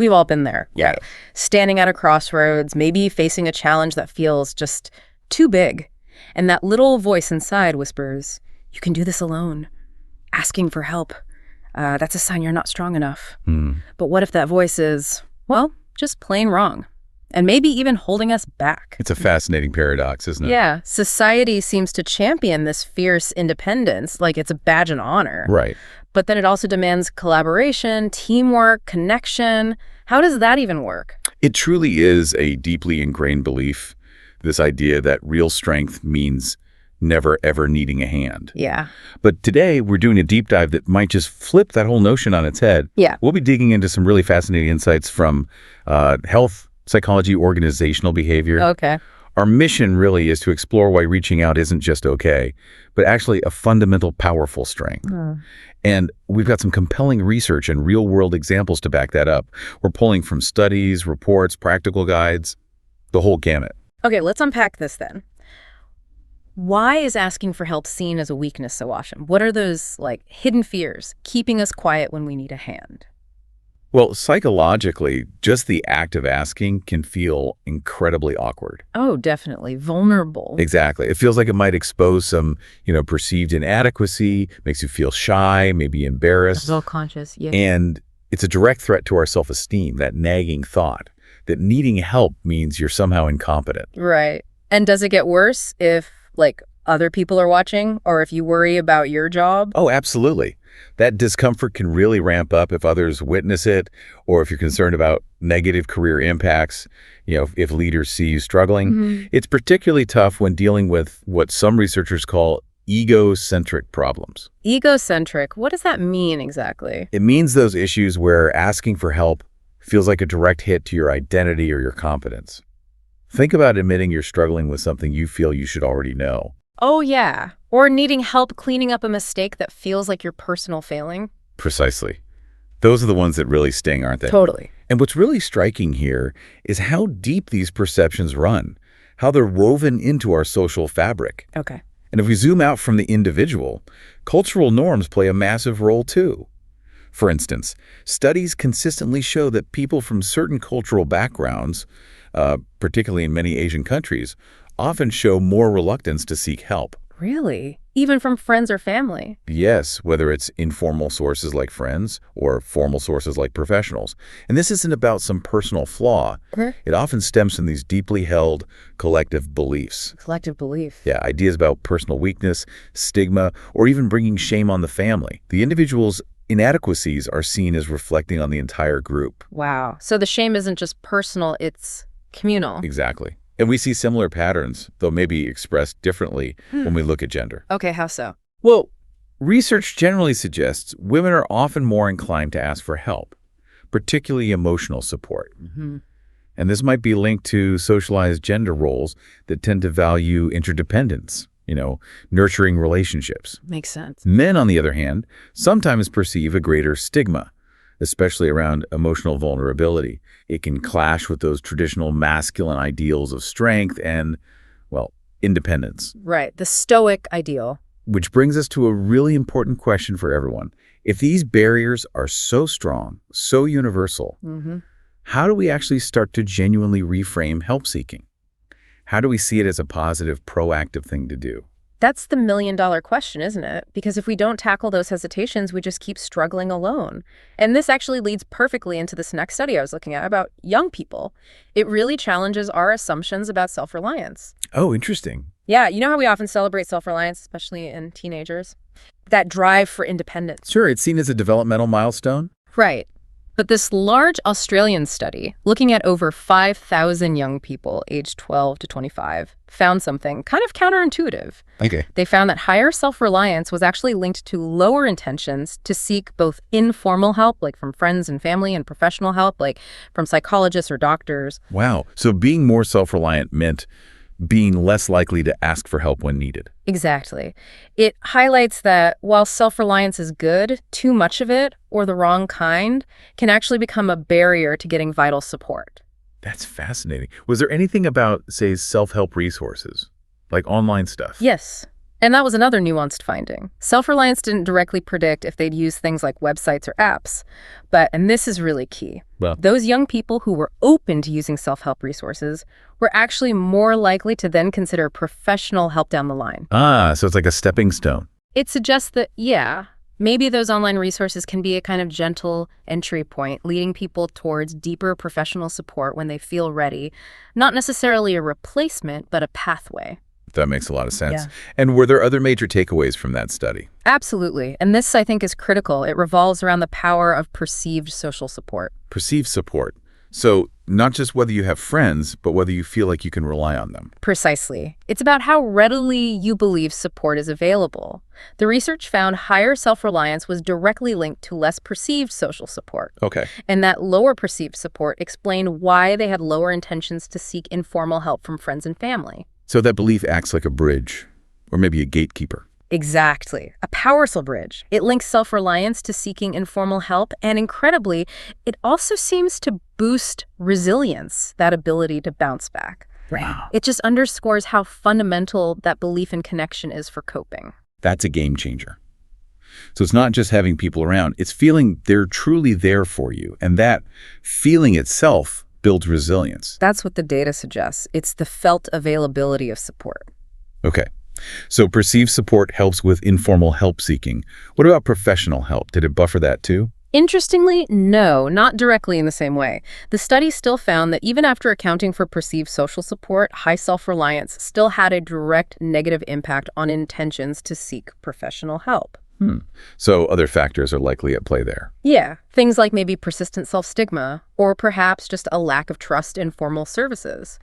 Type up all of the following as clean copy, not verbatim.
We've all been there, Yeah. right? Standing at a crossroads, maybe facing a challenge that feels just too big. And that little voice inside whispers, you can do this alone. Asking for help. That's a sign you're not strong enough. But what if that voice is, well, just plain wrong? And maybe even holding us back. It's a fascinating paradox, isn't it? Yeah, society seems to champion this fierce independence like it's a badge of honor. Right. But then it also demands collaboration, teamwork, connection. How does that even work? It truly is a deeply ingrained belief, this idea that real strength means never, ever needing a hand. Yeah. But today, we're doing a deep dive that might just flip that whole notion on its head. Yeah. We'll be digging into some really fascinating insights from health, psychology, organizational behavior. Okay. Our mission really is to explore why reaching out isn't just okay, but actually a fundamental, powerful strength. And we've got some compelling research and real-world examples to back that up. We're pulling from studies, reports, practical guides, the whole gamut. Okay, let's unpack this then. Why is asking for help seen as a weakness so often? What are those, hidden fears keeping us quiet when we need a hand? Well, psychologically, just the act of asking can feel incredibly awkward. Oh, definitely. Vulnerable. Exactly. It feels like it might expose some, perceived inadequacy, makes you feel shy, maybe embarrassed. Self-conscious, yeah. And it's a direct threat to our self-esteem, that nagging thought that needing help means you're somehow incompetent. Right. And does it get worse if, other people are watching, or if you worry about your job? Oh, absolutely. That discomfort can really ramp up if others witness it, or if you're concerned about negative career impacts, if leaders see you struggling. It's particularly tough when dealing with what some researchers call egocentric problems. Egocentric, what does that mean exactly? It means those issues where asking for help feels like a direct hit to your identity or your competence. Think about admitting you're struggling with something you feel you should already know. Oh, yeah. Or needing help cleaning up a mistake that feels like your personal failing. Precisely. Those are the ones that really sting, aren't they? Totally. And what's really striking here is how deep these perceptions run, how they're woven into our social fabric. Okay. And if we zoom out from the individual, cultural norms play a massive role too. For instance, studies consistently show that people from certain cultural backgrounds, particularly in many Asian countries, often show more reluctance to seek help. Really? Even from friends or family? Yes, whether it's informal sources like friends or formal sources like professionals. And this isn't about some personal flaw. It often stems from these deeply held collective beliefs. Collective belief. Yeah, ideas about personal weakness, stigma, or even bringing shame on the family. The individual's inadequacies are seen as reflecting on the entire group. Wow. So the shame isn't just personal, it's communal. Exactly. And we see similar patterns, though maybe expressed differently when we look at gender. Okay, how so? Well, research generally suggests women are often more inclined to ask for help, particularly emotional support. And this might be linked to socialized gender roles that tend to value interdependence, nurturing relationships. Makes sense. Men, on the other hand, sometimes perceive a greater stigma, especially around emotional vulnerability. It can clash with those traditional masculine ideals of strength and, independence. Right, the stoic ideal. Which brings us to a really important question for everyone. If these barriers are so strong, so universal, how do we actually start to genuinely reframe help-seeking? How do we see it as a positive, proactive thing to do? That's the million-dollar question, isn't it? Because if we don't tackle those hesitations, we just keep struggling alone. And this actually leads perfectly into this next study I was looking at about young people. It really challenges our assumptions about self-reliance. Oh, interesting. Yeah, you know how we often celebrate self-reliance, especially in teenagers? That drive for independence. Sure, it's seen as a developmental milestone. Right. But this large Australian study, looking at over 5,000 young people aged 12 to 25, found something kind of counterintuitive. Okay. They found that higher self-reliance was actually linked to lower intentions to seek both informal help, like from friends and family, and professional help, like from psychologists or doctors. Wow. So being more self-reliant meant being less likely to ask for help when needed. Exactly. It highlights that while self-reliance is good, too much of it, or the wrong kind, can actually become a barrier to getting vital support. That's fascinating. Was there anything about, say, self-help resources, like online stuff? Yes. And that was another nuanced finding. Self-reliance didn't directly predict if they'd use things like websites or apps. But, and this is really key, Well, those young people who were open to using self-help resources were actually more likely to then consider professional help down the line. so it's like a stepping stone. It suggests that, yeah, maybe those online resources can be a kind of gentle entry point, leading people towards deeper professional support when they feel ready. Not necessarily a replacement, but a pathway. That makes a lot of sense. Yeah. And were there other major takeaways from that study? Absolutely. And this, I think, is critical. It revolves around the power of perceived social support. Perceived support. So not just whether you have friends, but whether you feel like you can rely on them. Precisely. It's about how readily you believe support is available. The research found higher self-reliance was directly linked to less perceived social support. Okay. And that lower perceived support explained why they had lower intentions to seek informal help from friends and family. So that belief acts like a bridge, or maybe a gatekeeper. Exactly. A powerful bridge. It links self-reliance to seeking informal help, and incredibly, it also seems to boost resilience, that ability to bounce back. Wow. It just underscores how fundamental that belief in connection is for coping. That's a game changer. So it's not just having people around, it's feeling they're truly there for you. And that feeling itself builds resilience. That's what the data suggests. It's the felt availability of support. Okay. So perceived support helps with informal help seeking. What about professional help? Did it buffer that too? Interestingly, no, not directly in the same way. The study still found that even after accounting for perceived social support, high self-reliance still had a direct negative impact on intentions to seek professional help. So other factors are likely at play there. Yeah, things like maybe persistent self-stigma, or perhaps just a lack of trust in formal services.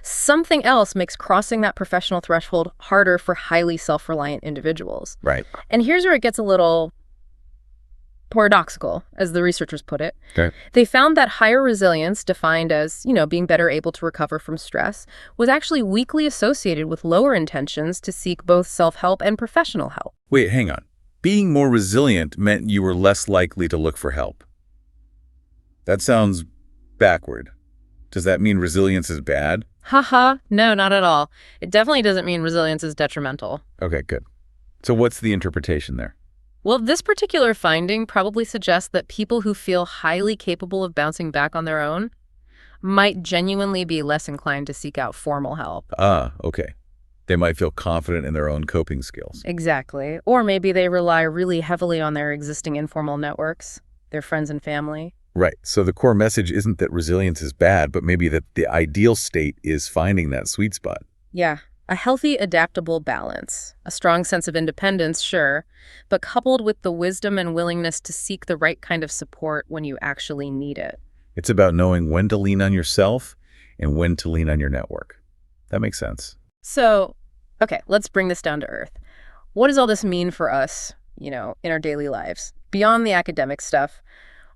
Something else makes crossing that professional threshold harder for highly self-reliant individuals. Right. And here's where it gets a little paradoxical, as the researchers put it. Okay. They found that higher resilience, defined as, being better able to recover from stress, was actually weakly associated with lower intentions to seek both self-help and professional help. Wait, hang on. Being more resilient meant you were less likely to look for help. That sounds backward. Does that mean resilience is bad? Haha, no, not at all. It definitely doesn't mean resilience is detrimental. Okay, good. So what's the interpretation there? Well, this particular finding probably suggests that people who feel highly capable of bouncing back on their own might genuinely be less inclined to seek out formal help. Okay. They might feel confident in their own coping skills. Exactly. Or maybe they rely really heavily on their existing informal networks, their friends and family. Right. So the core message isn't that resilience is bad, but maybe that the ideal state is finding that sweet spot. Yeah. A healthy, adaptable balance. A strong sense of independence, sure, but coupled with the wisdom and willingness to seek the right kind of support when you actually need it. It's about knowing when to lean on yourself and when to lean on your network. That makes sense. So, okay, let's bring this down to earth. What does all this mean for us, in our daily lives? Beyond the academic stuff,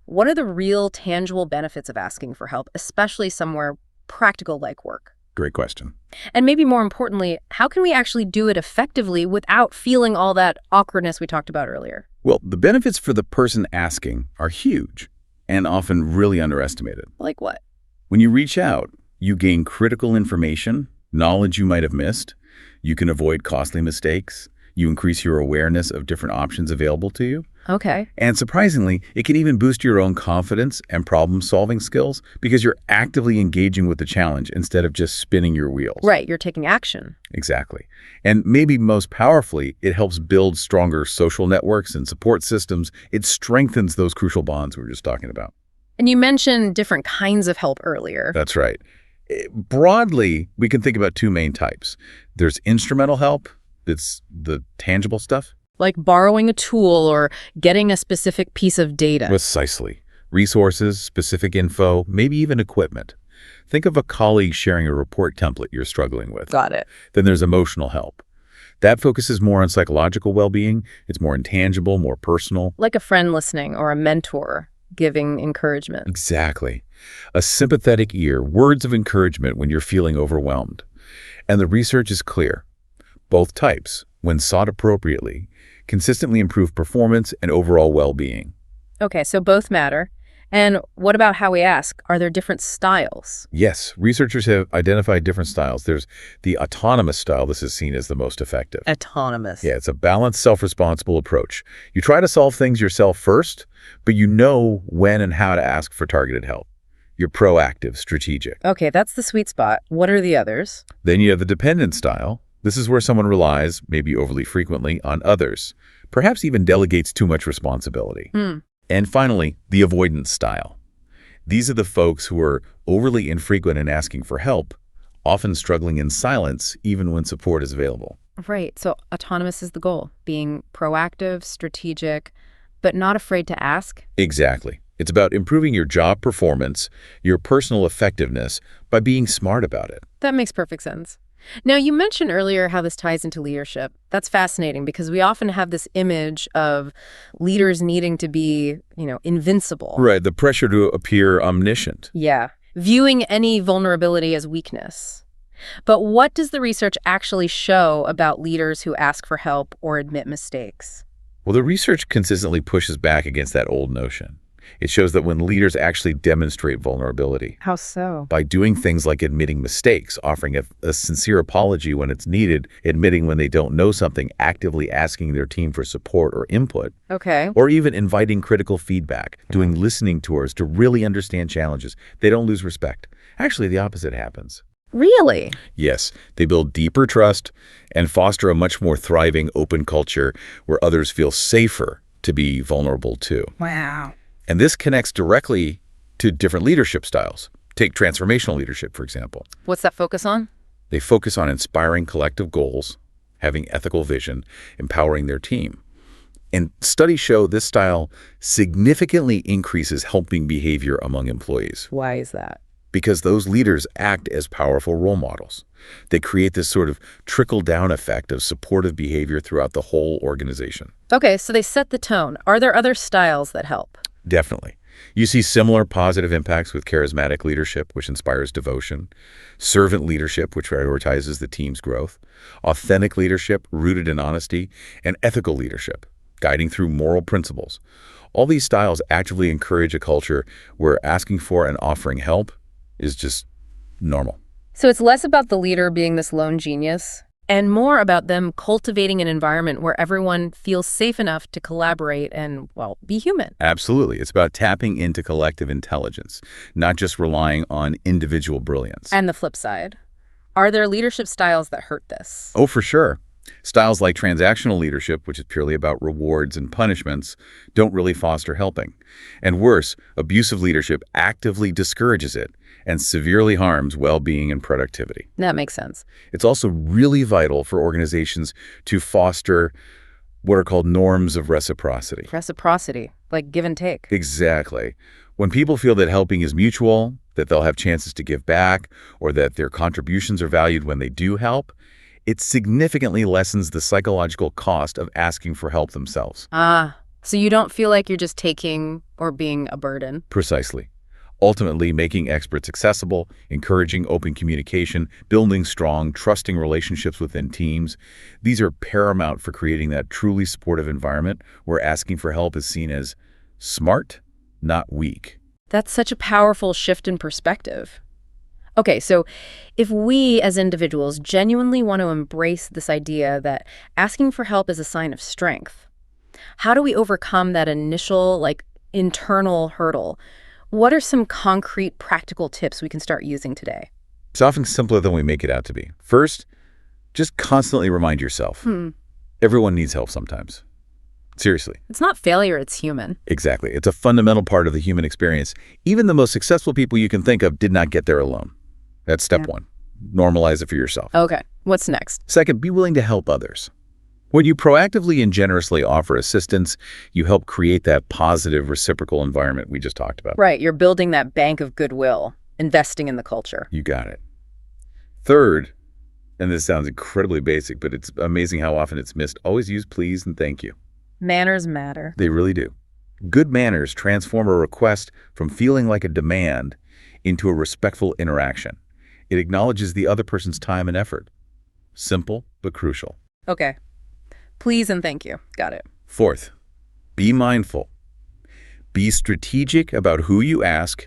what are the real tangible benefits of asking for help, especially somewhere practical like work? Great question. And maybe more importantly, how can we actually do it effectively without feeling all that awkwardness we talked about earlier? Well, the benefits for the person asking are huge and often really underestimated. Like what? When you reach out, you gain critical information, knowledge you might have missed. You can avoid costly mistakes. You increase your awareness of different options available to you. Okay. And surprisingly, it can even boost your own confidence and problem-solving skills because you're actively engaging with the challenge instead of just spinning your wheels. Right, you're taking action. Exactly. And maybe most powerfully, it helps build stronger social networks and support systems. It strengthens those crucial bonds we were just talking about. And you mentioned different kinds of help earlier. That's right. Broadly, we can think about two main types. There's instrumental help. It's the tangible stuff. Like borrowing a tool or getting a specific piece of data. Precisely. Resources, specific info, maybe even equipment. Think of a colleague sharing a report template you're struggling with. Got it. Then there's emotional help. That focuses more on psychological well-being. It's more intangible, more personal. Like a friend listening or a mentor giving encouragement. Exactly. A sympathetic ear, words of encouragement when you're feeling overwhelmed. And the research is clear. Both types, when sought appropriately, consistently improve performance and overall well-being. Okay, so both matter. And what about how we ask? Are there different styles? Yes, researchers have identified different styles. There's the autonomous style. This is seen as the most effective. Autonomous. Yeah, it's a balanced, self-responsible approach. You try to solve things yourself first, but you know when and how to ask for targeted help. You're proactive, strategic. Okay, that's the sweet spot. What are the others? Then you have the dependent style. This is where someone relies, maybe overly frequently, on others, perhaps even delegates too much responsibility. And finally, the avoidance style. These are the folks who are overly infrequent in asking for help, often struggling in silence even when support is available. Right, so autonomous is the goal, being proactive, strategic, but not afraid to ask. Exactly. It's about improving your job performance, your personal effectiveness, by being smart about it. That makes perfect sense. Now, you mentioned earlier how this ties into leadership. That's fascinating because we often have this image of leaders needing to be, invincible. Right, the pressure to appear omniscient. Yeah, viewing any vulnerability as weakness. But what does the research actually show about leaders who ask for help or admit mistakes? Well, the research consistently pushes back against that old notion. It shows that when leaders actually demonstrate vulnerability, How so? by doing things like admitting mistakes, offering a sincere apology when it's needed, admitting when they don't know something, actively asking their team for support or input, Okay. or even inviting critical feedback, doing listening tours to really understand challenges, they don't lose respect. Actually, the opposite happens. Really? Yes, they build deeper trust and foster a much more thriving, open culture where others feel safer to be vulnerable too. Wow. And this connects directly to different leadership styles. Take transformational leadership, for example. What's that focus on? They focus on inspiring collective goals, having ethical vision, empowering their team. And studies show this style significantly increases helping behavior among employees Why is that? because those leaders act as powerful role models. They create this sort of trickle-down effect of supportive behavior throughout the whole organization. Okay, so they set the tone. Are there other styles that help? Definitely. You see similar positive impacts with charismatic leadership, which inspires devotion, servant leadership, which prioritizes the team's growth, authentic leadership rooted in honesty, and ethical leadership, guiding through moral principles. All these styles actively encourage a culture where asking for and offering help is just normal. So it's less about the leader being this lone genius and more about them cultivating an environment where everyone feels safe enough to collaborate and, well, be human. Absolutely. It's about tapping into collective intelligence, not just relying on individual brilliance. And the flip side, are there leadership styles that hurt this? Oh, for sure. Styles like transactional leadership, which is purely about rewards and punishments, don't really foster helping. And worse, abusive leadership actively discourages it and severely harms well-being and productivity. That makes sense. It's also really vital for organizations to foster what are called norms of reciprocity. Reciprocity, like give and take. Exactly. When people feel that helping is mutual, that they'll have chances to give back, or that their contributions are valued when they do help, it significantly lessens the psychological cost of asking for help themselves. So you don't feel like you're just taking or being a burden. Precisely. Ultimately, making experts accessible, encouraging open communication, building strong, trusting relationships within teams. These are paramount for creating that truly supportive environment where asking for help is seen as smart, not weak. That's such a powerful shift in perspective. Okay, so if we as individuals genuinely want to embrace this idea that asking for help is a sign of strength, how do we overcome that initial, internal hurdle? What are some concrete, practical tips we can start using today? It's often simpler than we make it out to be. First, just constantly remind yourself. Everyone needs help sometimes. Seriously. It's not failure, it's human. Exactly. It's a fundamental part of the human experience. Even the most successful people you can think of did not get there alone. That's step one. Normalize it for yourself. Okay, what's next? Second, be willing to help others. When you proactively and generously offer assistance, you help create that positive reciprocal environment we just talked about. Right, you're building that bank of goodwill, investing in the culture. You got it. Third, and this sounds incredibly basic, but it's amazing how often it's missed, always use please and thank you. Manners matter. They really do. Good manners transform a request from feeling like a demand into a respectful interaction. It acknowledges the other person's time and effort. Simple, but crucial. Okay. Please and thank you. Got it. Fourth, be mindful. Be strategic about who you ask.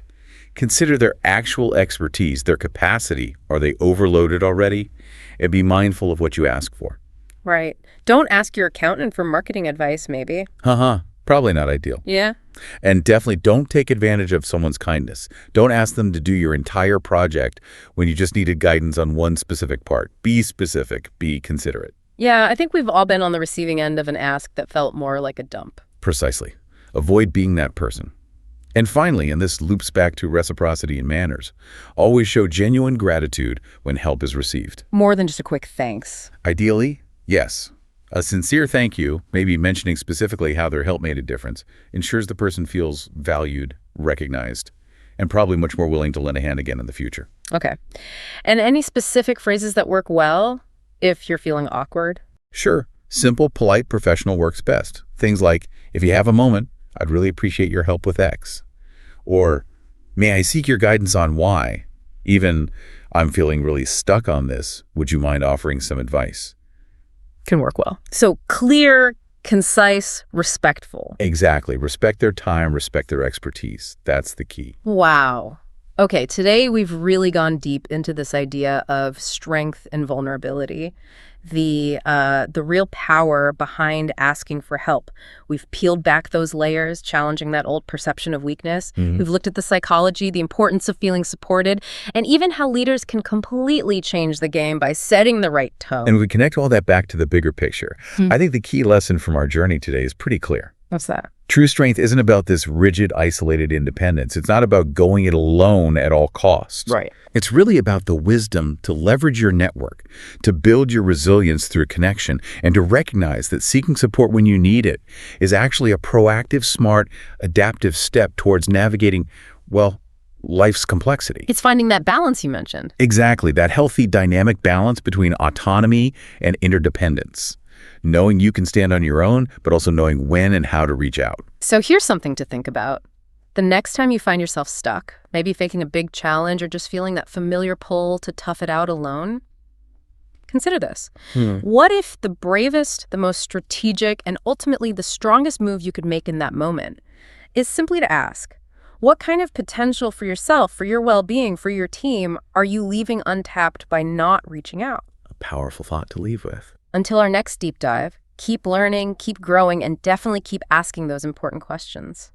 Consider their actual expertise, their capacity. Are they overloaded already? And be mindful of what you ask for. Right. Don't ask your accountant for marketing advice, maybe. Probably not ideal. Yeah. And definitely don't take advantage of someone's kindness. Don't ask them to do your entire project when you just needed guidance on one specific part. Be specific. Be considerate. Yeah, I think we've all been on the receiving end of an ask that felt more like a dump. Precisely. Avoid being that person. And finally, and this loops back to reciprocity and manners, always show genuine gratitude when help is received. More than just a quick thanks. Ideally, yes. A sincere thank you, maybe mentioning specifically how their help made a difference, ensures the person feels valued, recognized, and probably much more willing to lend a hand again in the future. Okay. And any specific phrases that work well if you're feeling awkward? Sure. Simple, polite, professional works best. Things like, if you have a moment, I'd really appreciate your help with X. Or, may I seek your guidance on Y? Even, I'm feeling really stuck on this. Would you mind offering some advice? Can work well. So clear, concise, respectful. Exactly. Respect their time, respect their expertise. That's the key. Wow. Okay, today we've really gone deep into this idea of strength and vulnerability, the real power behind asking for help. We've peeled back those layers, challenging that old perception of weakness. We've looked at the psychology, the importance of feeling supported, and even how leaders can completely change the game by setting the right tone. And we connect all that back to the bigger picture. I think the key lesson from our journey today is pretty clear. What's that? True strength isn't about this rigid, isolated independence. It's not about going it alone at all costs. Right. It's really about the wisdom to leverage your network, to build your resilience through connection, and to recognize that seeking support when you need it is actually a proactive, smart, adaptive step towards navigating, well, life's complexity. It's finding that balance you mentioned. Exactly, that healthy, dynamic balance between autonomy and interdependence. Knowing you can stand on your own, but also knowing when and how to reach out. So here's something to think about. The next time you find yourself stuck, maybe facing a big challenge or just feeling that familiar pull to tough it out alone, consider this. What if the bravest, the most strategic, and ultimately the strongest move you could make in that moment is simply to ask, what kind of potential for yourself, for your well-being, for your team are you leaving untapped by not reaching out? A powerful thought to leave with. Until our next deep dive, keep learning, keep growing, and definitely keep asking those important questions.